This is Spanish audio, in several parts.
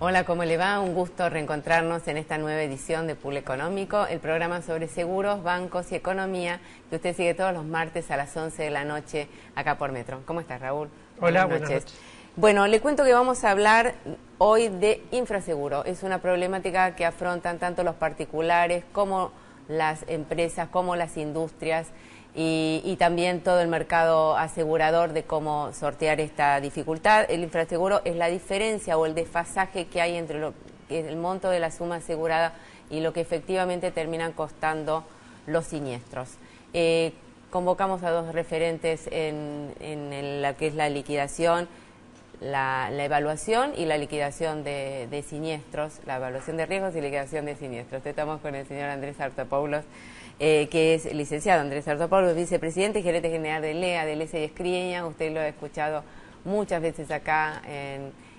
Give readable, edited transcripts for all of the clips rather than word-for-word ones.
Hola, ¿cómo le va? Un gusto reencontrarnos en esta nueva edición de Pool Económico, el programa sobre seguros, bancos y economía que usted sigue todos los martes a las 11 de la noche acá por Metro. ¿Cómo estás, Raúl? Hola, buenas noches. Bueno, le cuento que vamos a hablar hoy de infraseguro. Es una problemática que afrontan tanto los particulares como las empresas, como las industrias y también todo el mercado asegurador de cómo sortear esta dificultad. El infraseguro es la diferencia o el desfasaje que hay entre el monto de la suma asegurada y lo que efectivamente terminan costando los siniestros. Convocamos a dos referentes en la que es la liquidación, la evaluación y la liquidación de siniestros, la evaluación de riesgos y liquidación de siniestros. Estamos con el señor Andrés Artopoulos, que es licenciado Andrés Artopoulos, vicepresidente y gerente general de LEA, de Lesa y Escriña. Usted lo ha escuchado muchas veces acá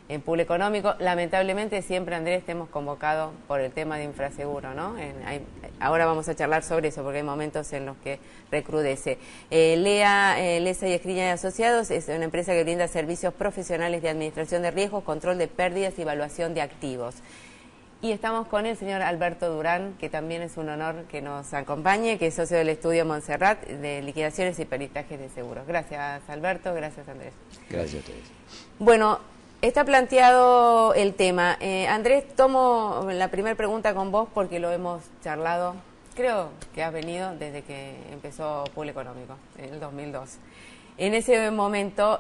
en Pool Económico. Lamentablemente siempre, Andrés, te hemos convocado por el tema de infraseguro, ¿no? Ahora vamos a charlar sobre eso porque hay momentos en los que recrudece. LEA, Lesa y Escriña y Asociados, es una empresa que brinda servicios profesionales de administración de riesgos, control de pérdidas y evaluación de activos. Y estamos con el señor Alberto Durán, que también es un honor que nos acompañe, que es socio del estudio Montserrat de liquidaciones y peritajes de seguros. Gracias, Alberto. Gracias, Andrés. Gracias a ustedes. Bueno, está planteado el tema. Andrés, tomo la primera pregunta con vos porque lo hemos charlado, creo que has venido desde que empezó Pool Económico, en el 2002. En ese momento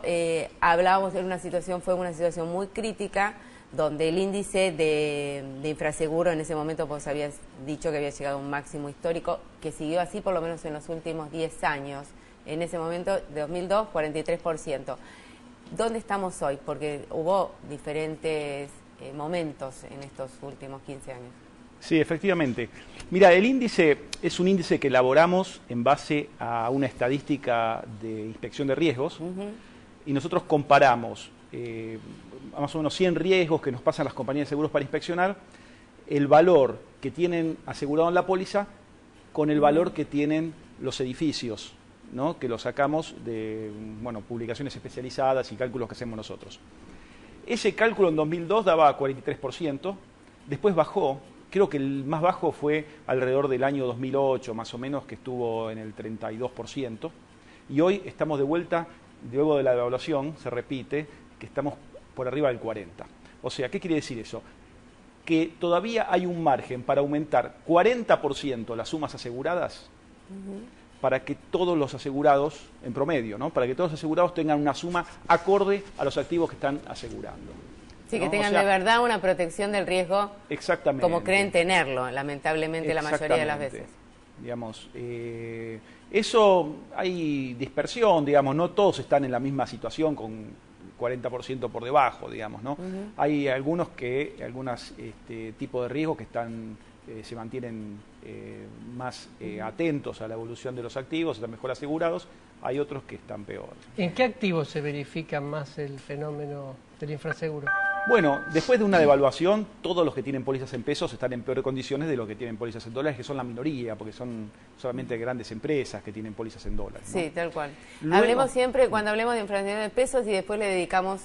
hablábamos de fue una situación muy crítica, donde el índice de infraseguro, en ese momento vos habías dicho que había llegado a un máximo histórico, que siguió así por lo menos en los últimos 10 años. En ese momento, de 2002, 43%. ¿Dónde estamos hoy? Porque hubo diferentes momentos en estos últimos 15 años. Sí, efectivamente. Mira, el índice es un índice que elaboramos en base a una estadística de inspección de riesgos, y nosotros comparamos más o menos 100 riesgos que nos pasan las compañías de seguros para inspeccionar, el valor que tienen asegurado en la póliza con el valor que tienen los edificios, ¿no? Que lo sacamos de publicaciones especializadas y cálculos que hacemos nosotros. Ese cálculo en 2002 daba 43%, después bajó, creo que el más bajo fue alrededor del año 2008, más o menos, que estuvo en el 32%, y hoy estamos de vuelta, luego de la devaluación, se repite, que estamos por arriba del 40%. O sea, ¿qué quiere decir eso? Que todavía hay un margen para aumentar 40% las sumas aseguradas para que todos los asegurados, en promedio, ¿no? Para que todos los asegurados tengan una suma acorde a los activos que están asegurando. Sí, ¿no? que tengan, o sea, de verdad una protección del riesgo, exactamente, como creen tenerlo, lamentablemente la mayoría de las veces. Digamos, eso hay dispersión, digamos, no todos están en la misma situación con 40% por debajo, digamos, ¿no? Hay algunos tipos de riesgo que están se mantienen más atentos a la evolución de los activos, están mejor asegurados, hay otros que están peor. ¿En qué activos se verifica más el fenómeno del infraseguro? Bueno, después de una devaluación, todos los que tienen pólizas en pesos están en peores condiciones de los que tienen pólizas en dólares, que son la minoría, porque son solamente grandes empresas que tienen pólizas en dólares, ¿no? Sí, tal cual. Luego, hablemos siempre, cuando hablemos de inflación de pesos, y después le dedicamos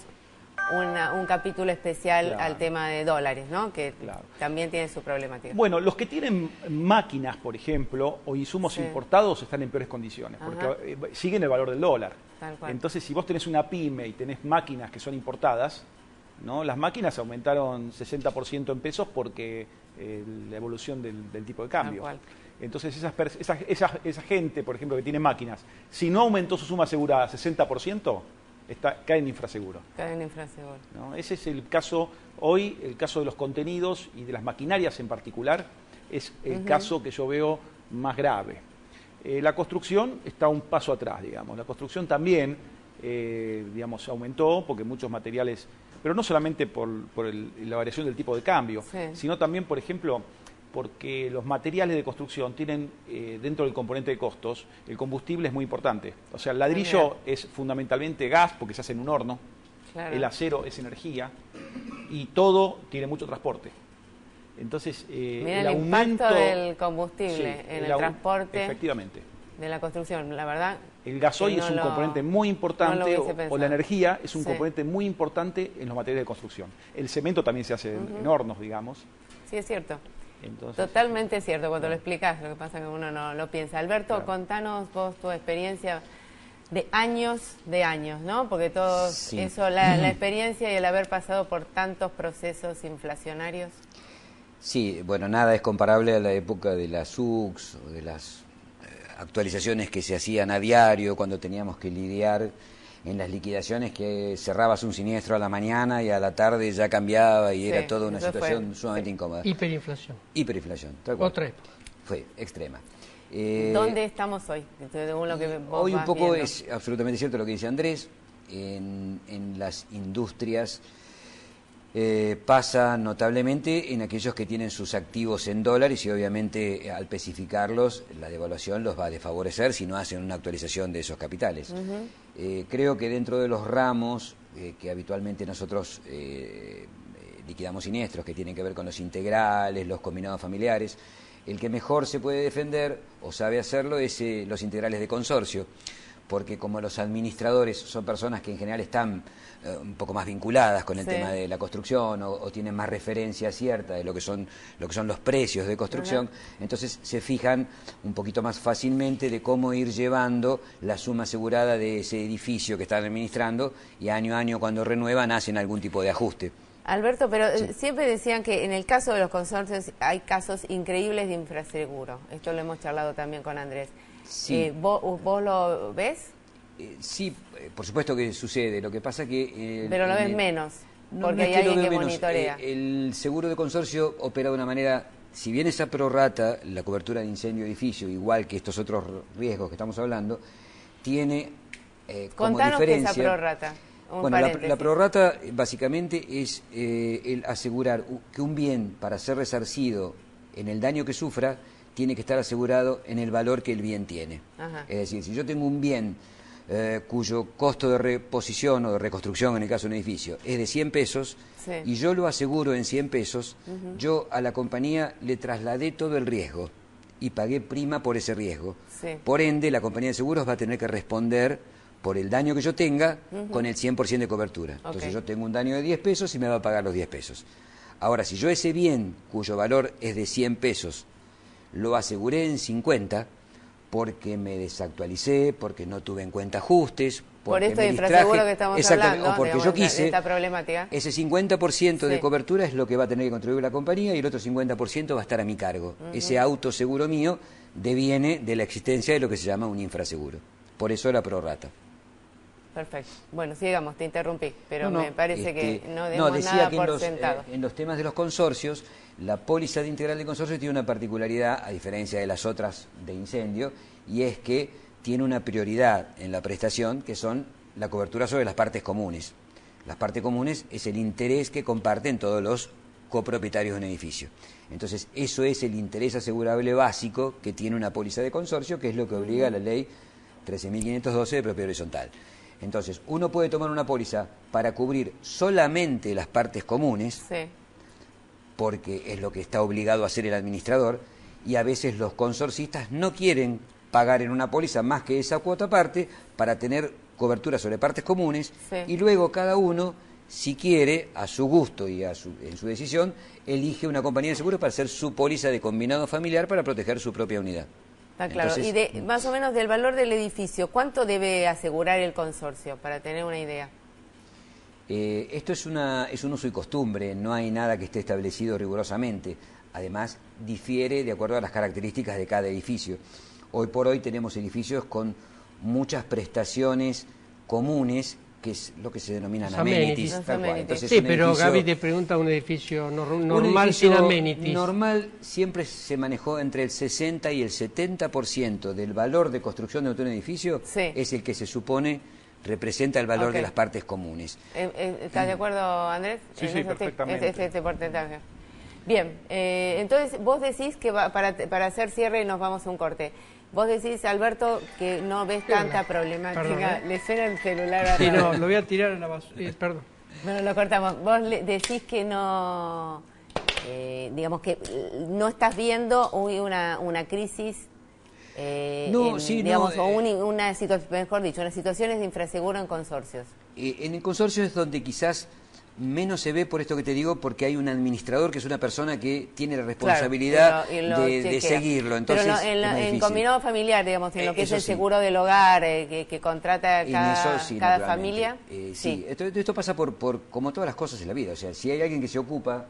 un capítulo especial al tema de dólares, ¿no? Que también tiene su problemática. Bueno, los que tienen máquinas, por ejemplo, o insumos importados están en peores condiciones, porque siguen el valor del dólar. Tal cual. Entonces, si vos tenés una pyme y tenés máquinas que son importadas, ¿no? Las máquinas aumentaron 60% en pesos porque la evolución del tipo de cambio. Entonces, esa gente, por ejemplo, que tiene máquinas, si no aumentó su suma asegurada 60%, cae en infraseguro. Cae en infraseguro. ¿No? Ese es el caso hoy, el caso de los contenidos y de las maquinarias en particular, es el caso que yo veo más grave. La construcción está un paso atrás, digamos. La construcción también, aumentó porque muchos materiales, pero no solamente por la variación del tipo de cambio, sino también, por ejemplo, porque los materiales de construcción tienen dentro del componente de costos, el combustible es muy importante. O sea, el ladrillo es fundamentalmente gas porque se hace en un horno, el acero es energía, y todo tiene mucho transporte. Entonces, Mira el el aumento impacto del combustible sí, en el transporte efectivamente. de la construcción, la verdad. El gasoil que no es un componente muy importante, no lo hubiese o pensado. la energía es un Sí. componente muy importante en los materiales de construcción. El cemento también se hace en hornos, digamos. Sí, es cierto. Entonces, Totalmente cierto cuando lo explicas, lo que pasa es que uno no lo piensa. Alberto, Claro. contanos vos tu experiencia de años, ¿no? Porque todo Sí. eso, la experiencia y el haber pasado por tantos procesos inflacionarios. Sí, bueno, nada es comparable a la época de las UCS o de las actualizaciones que se hacían a diario cuando teníamos que lidiar en las liquidaciones, que cerrabas un siniestro a la mañana y a la tarde ya cambiaba y Sí, era toda una eso fue, situación sumamente incómoda. Hiperinflación. Hiperinflación, tal cual. Otra época. Fue extrema. ¿Dónde estamos hoy? Según lo que vos Hoy un vas poco viendo. es absolutamente cierto lo que dice Andrés. En las industrias pasa notablemente en aquellos que tienen sus activos en dólares y obviamente al especificarlos la devaluación los va a desfavorecer si no hacen una actualización de esos capitales. Creo que dentro de los ramos que habitualmente nosotros liquidamos siniestros, que tienen que ver con los integrales, los combinados familiares, el que mejor se puede defender o sabe hacerlo es los integrales de consorcio, porque como los administradores son personas que en general están un poco más vinculadas con el Sí. tema de la construcción o tienen más referencia cierta de lo que son los precios de construcción, entonces se fijan un poquito más fácilmente de cómo ir llevando la suma asegurada de ese edificio que están administrando y año a año cuando renuevan hacen algún tipo de ajuste. Alberto, pero siempre decían que en el caso de los consorcios hay casos increíbles de infraseguro. Esto lo hemos charlado también con Andrés. Sí. ¿Vos lo ves? Sí, por supuesto que sucede. Lo que pasa que... Pero lo en ves el- menos, No, porque no hay es que lo alguien veo que menos. monitorea. El seguro de consorcio opera de una manera, si bien esa prorrata, la cobertura de incendio de edificio, igual que estos otros riesgos que estamos hablando, tiene como Contanos qué es diferencia... esa prorrata. Un Bueno, paréntesis. la prorrata básicamente es el asegurar que un bien para ser resarcido en el daño que sufra tiene que estar asegurado en el valor que el bien tiene. Ajá. Es decir, si yo tengo un bien cuyo costo de reposición o de reconstrucción, en el caso de un edificio, es de 100 pesos, Sí. y yo lo aseguro en 100 pesos, yo a la compañía le trasladé todo el riesgo y pagué prima por ese riesgo. Sí. Por ende, la compañía de seguros va a tener que responder por el daño que yo tenga con el 100% de cobertura. Entonces Ok. yo tengo un daño de 10 pesos y me va a pagar los 10 pesos. Ahora, si yo ese bien, cuyo valor es de 100 pesos, lo aseguré en 50, porque me desactualicé, porque no tuve en cuenta ajustes, Por porque esto me de infraseguro distraje, que estamos exactamente, hablando, o porque digamos, yo de quise, esta problemática. ese 50% de Sí. cobertura es lo que va a tener que contribuir la compañía y el otro 50% va a estar a mi cargo. Ese autoseguro mío deviene de la existencia de lo que se llama un infraseguro. Por eso la prorrata. Perfecto. Bueno, sigamos, te interrumpí, pero No, me parece que no demos decía nada que por en los, sentado. en los temas de los consorcios, la póliza de integral de consorcio tiene una particularidad, a diferencia de las otras de incendio, y es que tiene una prioridad en la prestación, que son la cobertura sobre las partes comunes. Las partes comunes es el interés que comparten todos los copropietarios de un edificio. Entonces, eso es el interés asegurable básico que tiene una póliza de consorcio, que es lo que obliga a la ley 13.512 de propiedad horizontal. Entonces, uno puede tomar una póliza para cubrir solamente las partes comunes, Sí. porque es lo que está obligado a hacer el administrador, y a veces los consorcistas no quieren pagar en una póliza más que esa cuota aparte para tener cobertura sobre partes comunes, Sí. y luego cada uno, si quiere, a su gusto y en su decisión, elige una compañía de seguros para hacer su póliza de combinado familiar para proteger su propia unidad. Está claro. Entonces, Y más o menos del valor del edificio, ¿cuánto debe asegurar el consorcio, para tener una idea? Esto es un uso y costumbre, no hay nada que esté establecido rigurosamente. Además, difiere de acuerdo a las características de cada edificio. Hoy por hoy tenemos edificios con muchas prestaciones comunes, que es lo que se denominan Los amenities. amenities. Los Tal cual. amenities. Entonces, Sí, un pero edificio- Gaby te pregunta un edificio un normal edificio sin amenities. normal siempre se manejó entre el 60 y el 70% del valor de construcción de un edificio, Sí. es el que se supone representa el valor Ok. de las partes comunes. ¿Estás de acuerdo, Andrés? Sí, En sí, eso perfectamente. Este porcentaje. Bien, entonces vos decís que para hacer cierre nos vamos a un corte. Vos decís, Alberto, que no ves tanta problemática. Perdón, ¿eh? Le suena el celular a Sí, Raúl. no, lo voy a tirar a la basura. Perdón. Bueno, lo cortamos. Vos decís que no, digamos que no estás viendo una crisis, digamos, o una situación, mejor dicho, unas situaciones de infraseguro en consorcios. En el consorcio es donde quizás menos se ve, por esto que te digo, porque hay un administrador que es una persona que tiene la responsabilidad de seguirlo. Entonces, pero en combinado familiar, digamos, en lo que es el seguro del hogar que contrata cada familia. Sí, esto pasa por como todas las cosas en la vida. O sea, si hay alguien que se ocupa,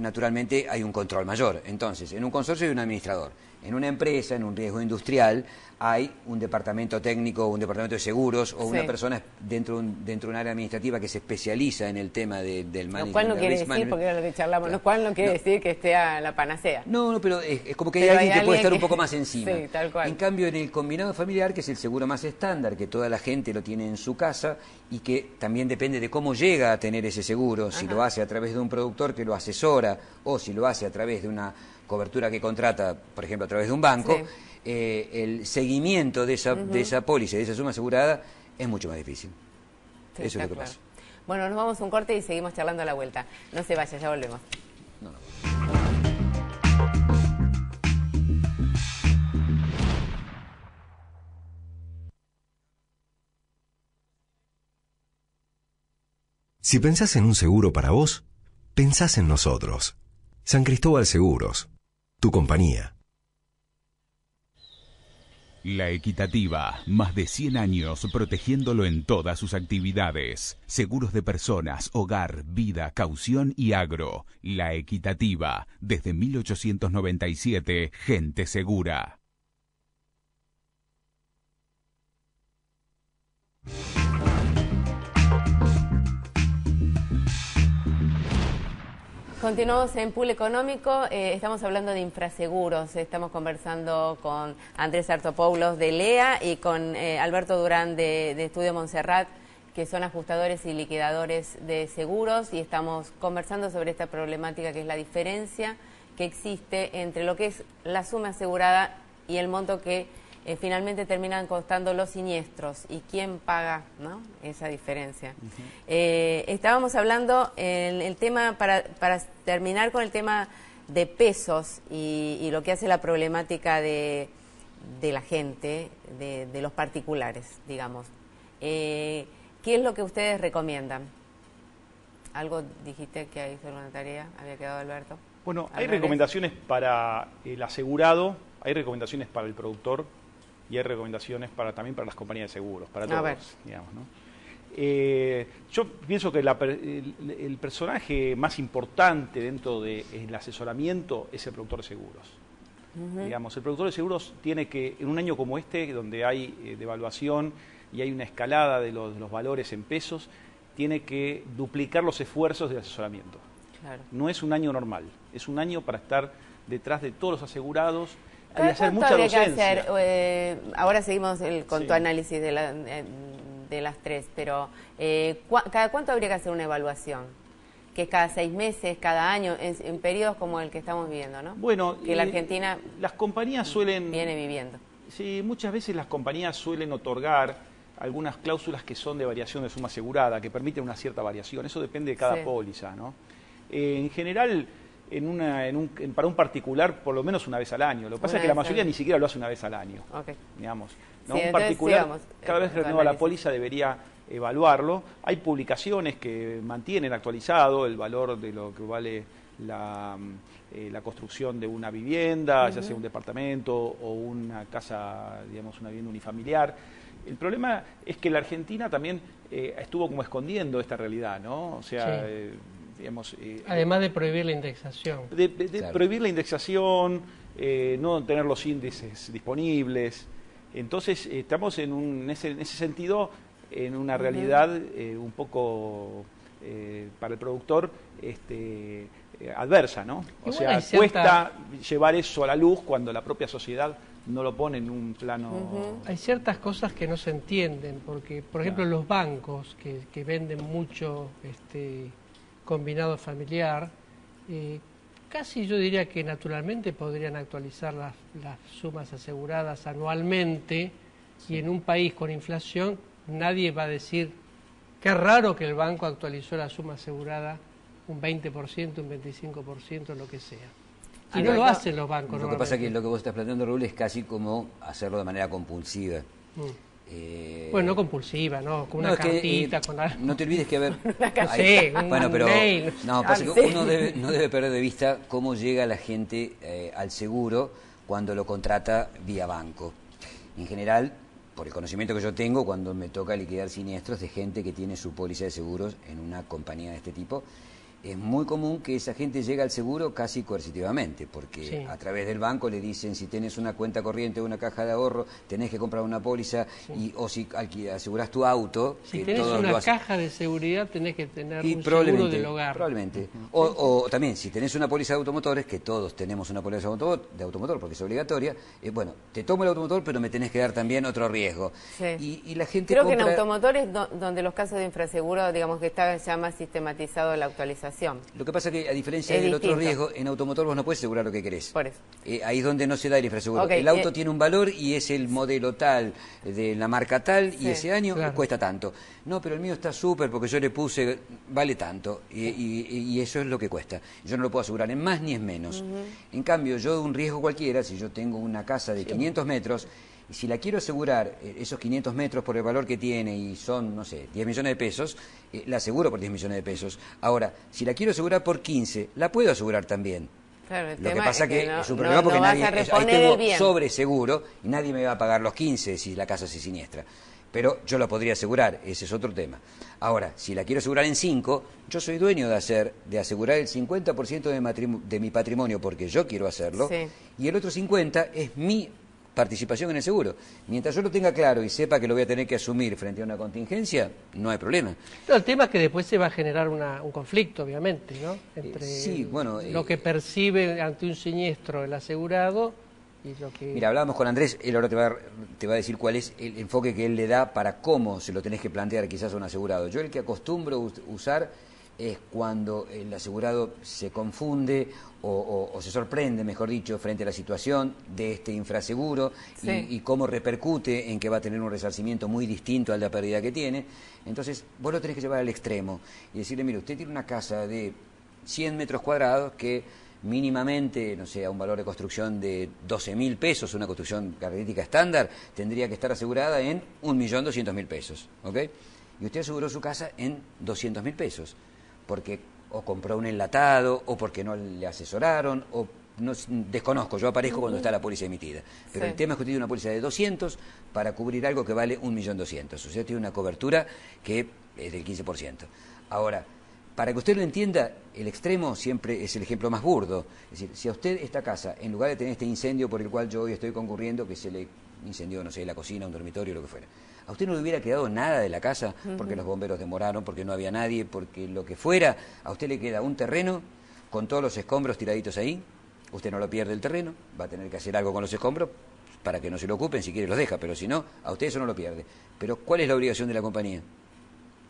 naturalmente hay un control mayor. Entonces, en un consorcio hay un administrador. En una empresa, en un riesgo industrial, hay un departamento técnico, un departamento de seguros o una persona dentro de un área administrativa que se especializa en el tema del management. Lo cual no quiere decir, porque era lo que charlamos, lo cual no quiere decir que esté a la panacea. No, pero es como que hay alguien que puede estar un poco más encima. Sí, tal cual. En cambio, en el combinado familiar, que es el seguro más estándar, que toda la gente lo tiene en su casa y que también depende de cómo llega a tener ese seguro, si lo hace a través de un productor que lo asesora o si lo hace a través de una cobertura que contrata, por ejemplo, a través de un banco, el seguimiento de esa póliza, de esa suma asegurada, es mucho más difícil. Eso es lo que pasa. Bueno, nos vamos a un corte y seguimos charlando a la vuelta. No se vaya, ya volvemos. No. Si pensás en un seguro para vos, pensás en nosotros. San Cristóbal Seguros, tu compañía. La Equitativa, más de 100 años protegiéndolo en todas sus actividades. Seguros de personas, hogar, vida, caución y agro. La Equitativa, desde 1897, gente segura. Continuamos en Pool Económico, estamos hablando de infraseguros, estamos conversando con Andrés Artopoulos de LEA y con Alberto Durán de Estudio Montserrat, que son ajustadores y liquidadores de seguros, y estamos conversando sobre esta problemática que es la diferencia que existe entre lo que es la suma asegurada y el monto que finalmente terminan costando los siniestros y quién paga, ¿no?, esa diferencia. Estábamos hablando en el tema, para terminar con el tema de pesos y lo que hace la problemática de la gente, de los particulares, digamos. ¿Qué es lo que ustedes recomiendan? Algo dijiste que hizo una tarea, había quedado Alberto. Bueno, hay recomendaciones para el asegurado, hay recomendaciones para el productor, y hay recomendaciones también para las compañías de seguros, para todos, digamos, ¿no? Yo pienso que el personaje más importante dentro del asesoramiento es el productor de seguros. Digamos, el productor de seguros tiene que, en un año como este, donde hay devaluación y hay una escalada de los valores en pesos, tiene que duplicar los esfuerzos del asesoramiento. Claro. No es un año normal, es un año para estar detrás de todos los asegurados. Hay que hacer mucha docencia. Ahora seguimos con tu análisis de las tres, pero ¿cada cuánto habría que hacer una evaluación? Que es cada 6 meses, cada año, en periodos como el que estamos viviendo, ¿no? Bueno, que la Argentina las compañías suelen... viene viviendo. Sí, muchas veces las compañías suelen otorgar algunas cláusulas que son de variación de suma asegurada, que permiten una cierta variación. Eso depende de cada póliza, ¿no? En general... para un particular, por lo menos una vez al año. Lo que pasa es que la mayoría ni siquiera lo hace una vez al año. Digamos, ¿no? Un particular, cada vez que renueva la póliza, debería evaluarlo. Hay publicaciones que mantienen actualizado el valor de lo que vale la construcción de una vivienda, ya sea un departamento o una casa, digamos, una vivienda unifamiliar. El problema es que la Argentina también estuvo como escondiendo esta realidad, ¿no? O sea... Digamos, además de prohibir la indexación. Prohibir la indexación, no tener los índices disponibles. Entonces, estamos en ese sentido, en una realidad un poco, para el productor, adversa, ¿no? O sea, cuesta llevar eso a la luz cuando la propia sociedad no lo pone en un plano... Hay ciertas cosas que no se entienden, porque, por ejemplo, los bancos que venden mucho... combinado familiar, casi yo diría que naturalmente podrían actualizar las sumas aseguradas anualmente, y en un país con inflación nadie va a decir Qué raro que el banco actualizó la suma asegurada un 20%, un 25%, lo que sea. Y no lo hacen los bancos. Lo que pasa es que lo que vos estás planteando, Raúl, es casi como hacerlo de manera compulsiva. Bueno, no compulsiva, ¿no? Con una cartita, con algo. No te olvides que, a ver... bueno, pero... No, pasa que uno no debe perder de vista cómo llega la gente al seguro cuando lo contrata vía banco. En general, por el conocimiento que yo tengo, cuando me toca liquidar siniestros de gente que tiene su póliza de seguros en una compañía de este tipo, es muy común que esa gente llegue al seguro casi coercitivamente, porque a través del banco le dicen, si tenés una cuenta corriente o una caja de ahorro, tenés que comprar una póliza, o si asegurás tu auto... Si tenés una caja de seguridad, tenés que tener un seguro del hogar. Probablemente. O también, si tenés una póliza de automotores, que todos tenemos una póliza de automotor porque es obligatoria, bueno, te tomo el automotor, pero me tenés que dar también otro riesgo. Sí. Y la gente Creo que en automotores, donde los casos de infraseguro, digamos que está ya más sistematizado la actualización. Lo que pasa es que, a diferencia del otro riesgo, en automotor vos no puedes asegurar lo que querés. Por eso. Ahí es donde no se da el infraseguro. Okay, el auto tiene un valor y es el modelo tal, de la marca tal, y ese año cuesta tanto. No, pero el mío está súper porque yo le puse, vale tanto, y eso es lo que cuesta. Yo no lo puedo asegurar en más ni en menos. En cambio, yo de un riesgo cualquiera, si yo tengo una casa de 500 metros, y si la quiero asegurar, esos 500 metros por el valor que tiene, y son, no sé, 10 millones de pesos, la aseguro por 10 millones de pesos. Ahora, si la quiero asegurar por 15, la puedo asegurar también. Claro, lo que pasa que es un problema porque nadie, ahí tengo sobreseguro y nadie me va a pagar los 15 si la casa se siniestra. Pero yo la podría asegurar, ese es otro tema. Ahora, si la quiero asegurar en 5, yo soy dueño de asegurar el 50% de mi patrimonio porque yo quiero hacerlo, y el otro 50% es mi participación en el seguro. Mientras yo lo tenga claro y sepa que lo voy a tener que asumir frente a una contingencia, no hay problema. No, el tema es que después se va a generar un conflicto, obviamente, ¿no? Entre lo que percibe ante un siniestro el asegurado y lo que... Mira, hablábamos con Andrés, él ahora te va a decir cuál es el enfoque que él le da para cómo se lo tenés que plantear quizás a un asegurado. Yo el que acostumbro usar es cuando el asegurado se confunde o se sorprende, mejor dicho, frente a la situación de este infraseguro y cómo repercute en que va a tener un resarcimiento muy distinto al de la pérdida que tiene. Entonces, vos lo tenés que llevar al extremo y decirle, mire, usted tiene una casa de 100 metros cuadrados que mínimamente, no sé, a un valor de construcción de 12.000 pesos, una construcción característica estándar, tendría que estar asegurada en 1.200.000 pesos, ¿ok? Y usted aseguró su casa en 200.000 pesos, porque o compró un enlatado, o porque no le asesoraron, o no, desconozco, yo aparezco cuando está la póliza emitida. Pero el tema es que usted tiene una póliza de 200 para cubrir algo que vale 1.200.000. O sea, tiene una cobertura que es del 15%. Ahora, para que usted lo entienda, el extremo siempre es el ejemplo más burdo. Es decir, si a usted esta casa, en lugar de tener este incendio por el cual yo hoy estoy concurriendo, que se le incendió, no sé, la cocina, un dormitorio, lo que fuera, a usted no le hubiera quedado nada de la casa porque los bomberos demoraron, porque no había nadie, porque lo que fuera, a usted le queda un terreno con todos los escombros tiraditos ahí, usted no lo pierde el terreno, va a tener que hacer algo con los escombros para que no se lo ocupen, si quiere los deja, pero si no, a usted eso no lo pierde. Pero ¿cuál es la obligación de la compañía?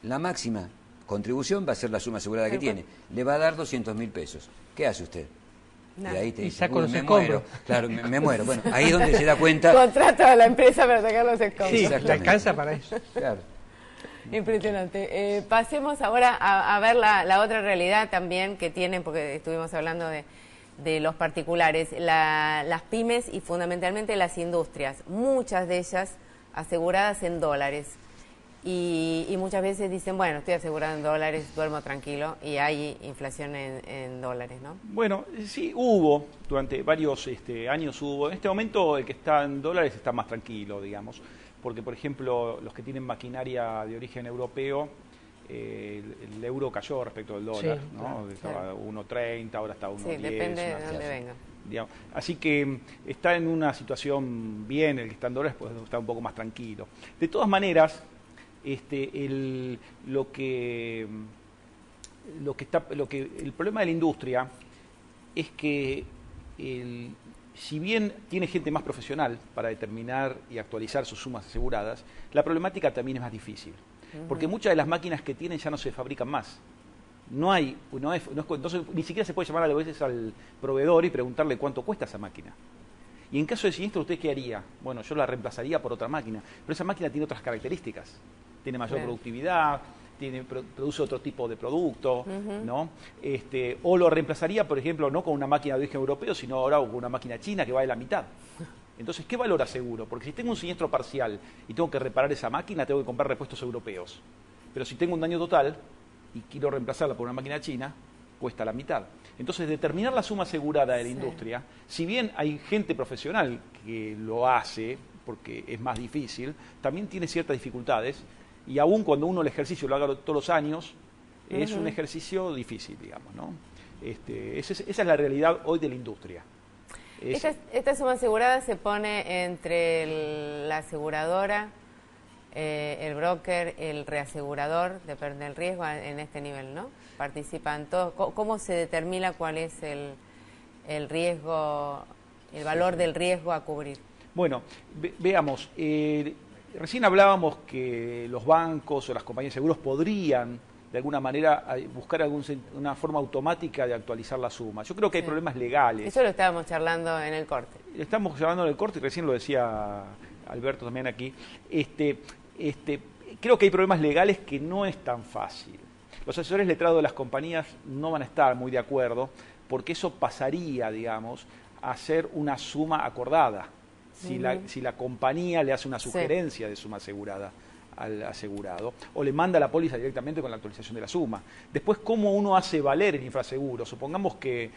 La máxima contribución va a ser la suma asegurada que tiene, le va a dar 200.000 pesos. ¿Qué hace usted? Nada. Y ahí te dice, saco los escombros. Muero. Claro, me muero. Bueno, ahí es donde se da cuenta. Contrato a la empresa para sacar los escombros. Sí, le alcanza para eso. Claro. Impresionante. Pasemos ahora a ver la otra realidad también que tienen, porque estuvimos hablando de los particulares, las pymes y fundamentalmente las industrias, muchas de ellas aseguradas en dólares. Y muchas veces dicen, bueno, estoy asegurado en dólares, duermo tranquilo, y hay inflación en dólares, ¿no? Bueno, sí, hubo, durante varios años hubo. En este momento el que está en dólares está más tranquilo, digamos, porque, por ejemplo, los que tienen maquinaria de origen europeo, el euro cayó respecto del dólar, sí, ¿no? Claro, estaba 1.30, ahora está 1.10. Sí, depende de dónde venga. Digamos. Así que está en una situación bien, el que está en dólares pues está un poco más tranquilo. De todas maneras, el problema de la industria es que si bien tiene gente más profesional para determinar y actualizar sus sumas aseguradas, la problemática también es más difícil, porque muchas de las máquinas que tienen ya no se fabrican más. Entonces, ni siquiera se puede llamar a veces al proveedor y preguntarle cuánto cuesta esa máquina. Y en caso de siniestro, ¿usted qué haría? Bueno, yo la reemplazaría por otra máquina, pero esa máquina tiene otras características. Tiene mayor productividad, produce otro tipo de producto, ¿no? O lo reemplazaría, por ejemplo, no con una máquina de origen europeo, sino ahora con una máquina china que vale la mitad. Entonces, ¿qué valor aseguro? Porque si tengo un siniestro parcial y tengo que reparar esa máquina, tengo que comprar repuestos europeos. Pero si tengo un daño total y quiero reemplazarla por una máquina china, cuesta la mitad. Entonces, determinar la suma asegurada de la industria, si bien hay gente profesional que lo hace, porque es más difícil, también tiene ciertas dificultades, y aún cuando uno el ejercicio lo haga todos los años, es un ejercicio difícil, digamos, ¿no? Esa es la realidad hoy de la industria. Esta suma asegurada se pone entre la aseguradora, el broker, el reasegurador, depende del riesgo en este nivel, ¿no? Participan todos. ¿Cómo se determina cuál es el riesgo, el valor del riesgo a cubrir? Bueno, veamos. Recién hablábamos que los bancos o las compañías de seguros podrían, de alguna manera, buscar una forma automática de actualizar la suma. Yo creo que hay problemas legales. Eso lo estábamos charlando en el corte. Estamos charlando en el corte y recién lo decía Alberto también aquí. Creo que hay problemas legales que no es tan fácil. Los asesores letrados de las compañías no van a estar muy de acuerdo porque eso pasaría, digamos, a ser una suma acordada. Si la compañía le hace una sugerencia de suma asegurada al asegurado o le manda la póliza directamente con la actualización de la suma. Después, ¿cómo uno hace valer el infraseguro? Supongamos que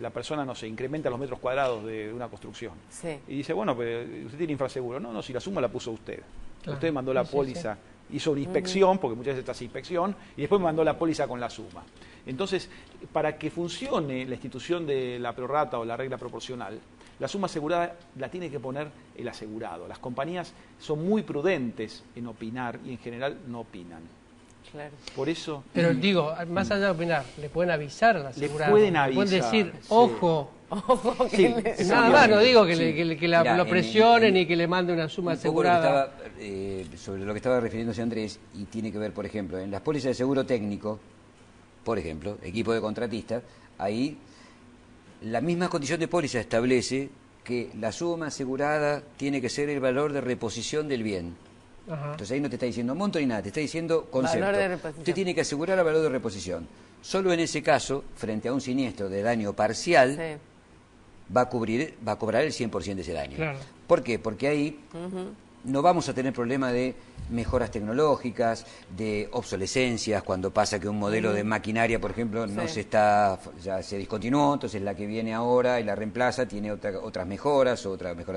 la persona, no sé, incrementa los metros cuadrados de una construcción. Sí. Y dice, bueno, pero usted tiene infraseguro. No, si la suma la puso usted. Claro. Usted mandó la póliza, hizo una inspección, porque muchas veces hace inspección, y después me mandó la póliza con la suma. Entonces, para que funcione la institución de la prorrata o la regla proporcional, la suma asegurada la tiene que poner el asegurado. Las compañías son muy prudentes en opinar y en general no opinan. Claro. Por eso... Pero digo, más allá de opinar, le pueden avisar al asegurado. Le pueden avisar. Le pueden decir, ojo. Ojo, nada más, no digo que lo presionen y que le mande una suma asegurada. Sobre lo que estaba refiriéndose Andrés, y tiene que ver, por ejemplo, en las pólizas de seguro técnico, por ejemplo, equipo de contratistas, ahí la misma condición de póliza establece que la suma asegurada tiene que ser el valor de reposición del bien. Ajá. Entonces ahí no te está diciendo monto ni nada, te está diciendo concepto. Usted tiene que asegurar el valor de reposición. Solo en ese caso, frente a un siniestro de daño parcial, va a cobrar el 100% de ese daño. Claro. ¿Por qué? Porque ahí no vamos a tener problema de mejoras tecnológicas, de obsolescencias, cuando pasa que un modelo de maquinaria, por ejemplo, ya se discontinuó, entonces la que viene ahora y la reemplaza tiene otras mejoras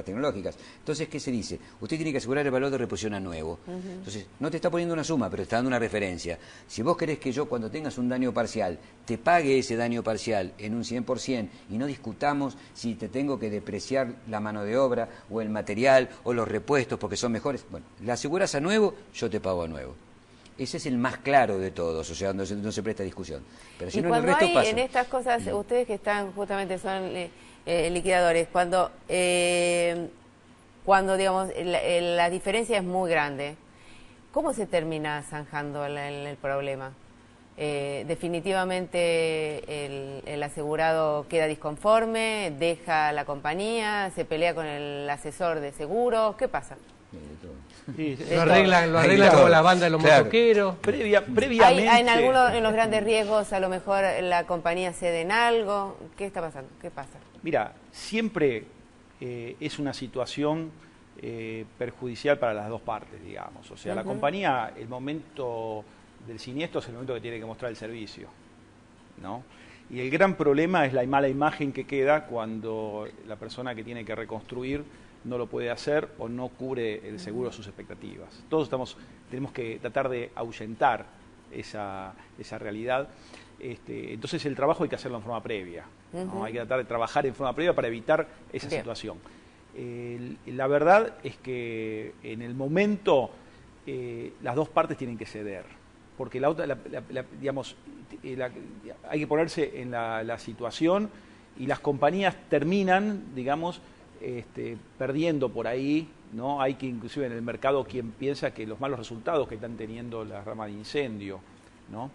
tecnológicas. Entonces, ¿qué se dice? Usted tiene que asegurar el valor de reposición a nuevo. Entonces, no te está poniendo una suma, pero te está dando una referencia. Si vos querés que yo, cuando tengas un daño parcial, te pague ese daño parcial en un 100% y no discutamos si te tengo que depreciar la mano de obra o el material o los repuestos porque son mejores, bueno, la aseguras a nuevo, yo te pago a nuevo. Ese es el más claro de todos, o sea, no se presta discusión. Pero si no, en el resto pasa. En estas cosas, ustedes que están justamente son liquidadores, cuando digamos la diferencia es muy grande, ¿cómo se termina zanjando el problema? Definitivamente el asegurado queda disconforme, deja la compañía, se pelea con el asesor de seguros, ¿qué pasa? Lo arreglan como la banda de los motoqueros. Previamente. ¿Hay en algunos en los grandes riesgos a lo mejor la compañía cede en algo? ¿Qué está pasando? ¿Qué pasa? Mira, siempre es una situación perjudicial para las dos partes, digamos. O sea, la compañía, el momento del siniestro es el momento que tiene que mostrar el servicio, ¿no? Y el gran problema es la mala imagen que queda cuando la persona que tiene que reconstruir no lo puede hacer o no cubre el seguro sus expectativas. Todos tenemos que tratar de ahuyentar esa realidad. Entonces el trabajo hay que hacerlo en forma previa, ¿no? Hay que tratar de trabajar en forma previa para evitar esa situación. La verdad es que en el momento las dos partes tienen que ceder, porque la otra, digamos, hay que ponerse en la situación y las compañías terminan, digamos, perdiendo por ahí, ¿no? Hay que inclusive en el mercado quien piensa que los malos resultados que están teniendo las ramas de incendio, ¿no?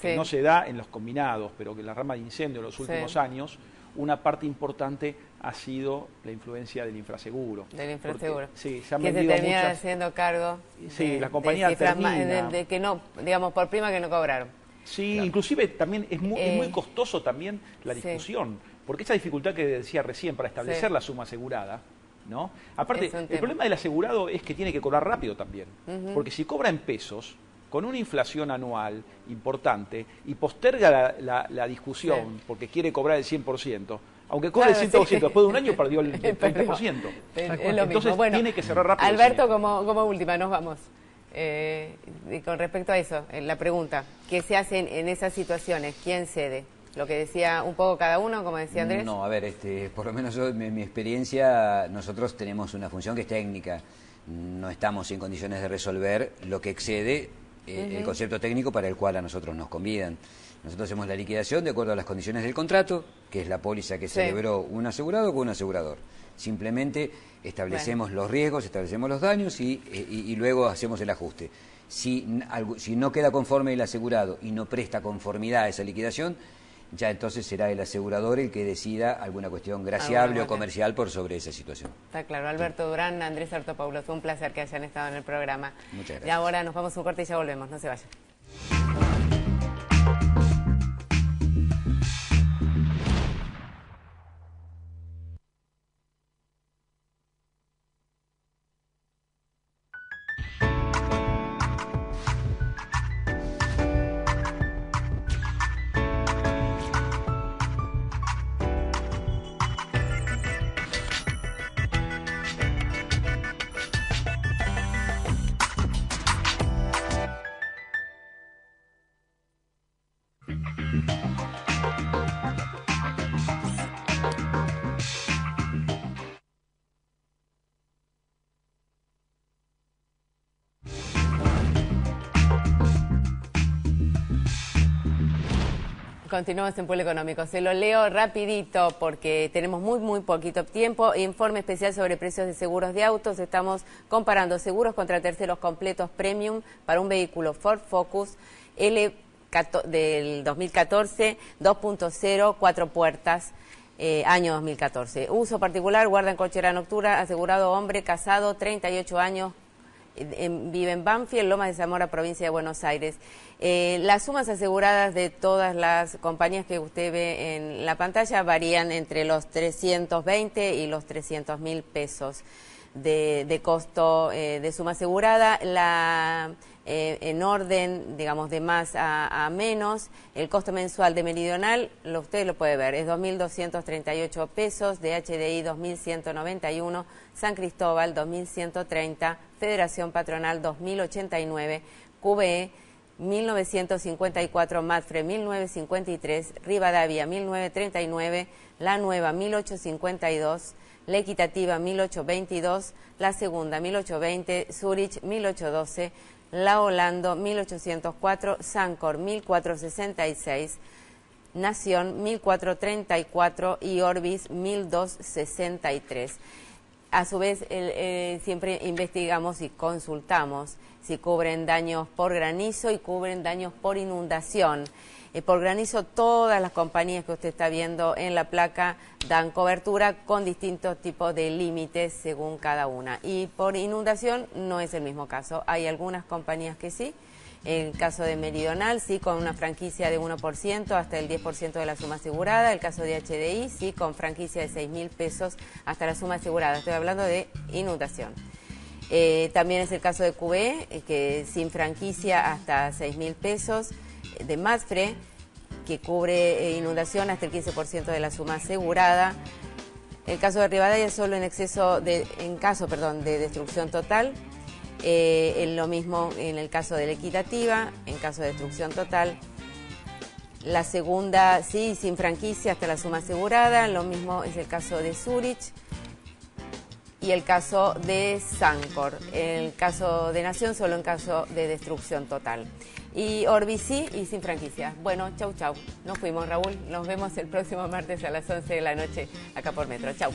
Que no se da en los combinados, pero que la rama de incendio en los últimos años una parte importante ha sido la influencia del infraseguro. Del infraseguro. Porque, sí, se han que se vendido termina muchas... haciendo cargo Sí, la compañía de cifras termina... de que no, digamos, por prima que no cobraron. Sí, claro. Inclusive también es muy costoso también la discusión, porque esa dificultad que decía recién para establecer la suma asegurada, ¿no? Aparte, el problema del asegurado es que tiene que cobrar rápido también, porque si cobra en pesos, con una inflación anual importante, y posterga la discusión porque quiere cobrar el 100%, aunque cobre el 100%, después de un año perdió el 30%. Entonces bueno, tiene que cerrar rápido. Alberto, como última, nos vamos. Y con respecto a eso, la pregunta, ¿qué se hace en esas situaciones? ¿Quién cede? Lo que decía un poco cada uno, como decía Andrés. No, a ver, por lo menos yo, en mi experiencia, nosotros tenemos una función que es técnica. No estamos en condiciones de resolver lo que excede el concepto técnico para el cual a nosotros nos convidan. Nosotros hacemos la liquidación de acuerdo a las condiciones del contrato, que es la póliza que celebró un asegurado con un asegurador. Simplemente establecemos los riesgos, establecemos los daños y luego hacemos el ajuste. Si no queda conforme el asegurado y no presta conformidad a esa liquidación, ya entonces será el asegurador el que decida alguna cuestión graciable o comercial por sobre esa situación. Está claro. Alberto Durán, Andrés Artopoulos, un placer que hayan estado en el programa. Muchas gracias. Y ahora nos vamos a un corte y ya volvemos, no se vayan. Continuamos en Pueblo Económico. Se lo leo rapidito porque tenemos muy poquito tiempo. Informe especial sobre precios de seguros de autos. Estamos comparando seguros contra terceros completos premium para un vehículo Ford Focus L del 2014, 2.0, 4 puertas, año 2014. Uso particular, guarda en cochera nocturna, asegurado hombre, casado, 38 años, vive en Banfield, Lomas de Zamora, provincia de Buenos Aires. Las sumas aseguradas de todas las compañías que usted ve en la pantalla varían entre los 320 y los 300.000 pesos de costo de suma asegurada. En orden, digamos, de más a menos, el costo mensual de Meridional, usted lo puede ver, es 2.238 pesos, de HDI 2.191, San Cristóbal 2.130, Federación Patronal 2.089, QBE 1.954, Mapfre 1.953, Rivadavia 1.939, La Nueva 1.852, La Equitativa 1.822, La Segunda 1.820, Zurich 1.812, La Holando 1.804, Sancor 1.466, Nación 1.434 y Orbis 1.263. A su vez, siempre investigamos y consultamos si cubren daños por granizo y cubren daños por inundación. Por granizo, todas las compañías que usted está viendo en la placa dan cobertura con distintos tipos de límites según cada una. Y por inundación no es el mismo caso. Hay algunas compañías que sí. El caso de Meridional, sí, con una franquicia de 1% hasta el 10% de la suma asegurada. El caso de HDI, sí, con franquicia de 6.000 pesos hasta la suma asegurada. Estoy hablando de inundación. También es el caso de QBE, que sin franquicia hasta 6.000 pesos. De Mapfre, que cubre inundación hasta el 15% de la suma asegurada. El caso de Rivadavia solo en caso de destrucción total. Lo mismo en el caso de la Equitativa, en caso de destrucción total. La segunda, sí, sin franquicia hasta la suma asegurada. Lo mismo es el caso de Zurich y el caso de Sancor. El caso de Nación solo en caso de destrucción total. Y Orbis sí y sin franquicia. Bueno, chau. Nos fuimos, Raúl. Nos vemos el próximo martes a las 11 de la noche acá por Metro. Chau.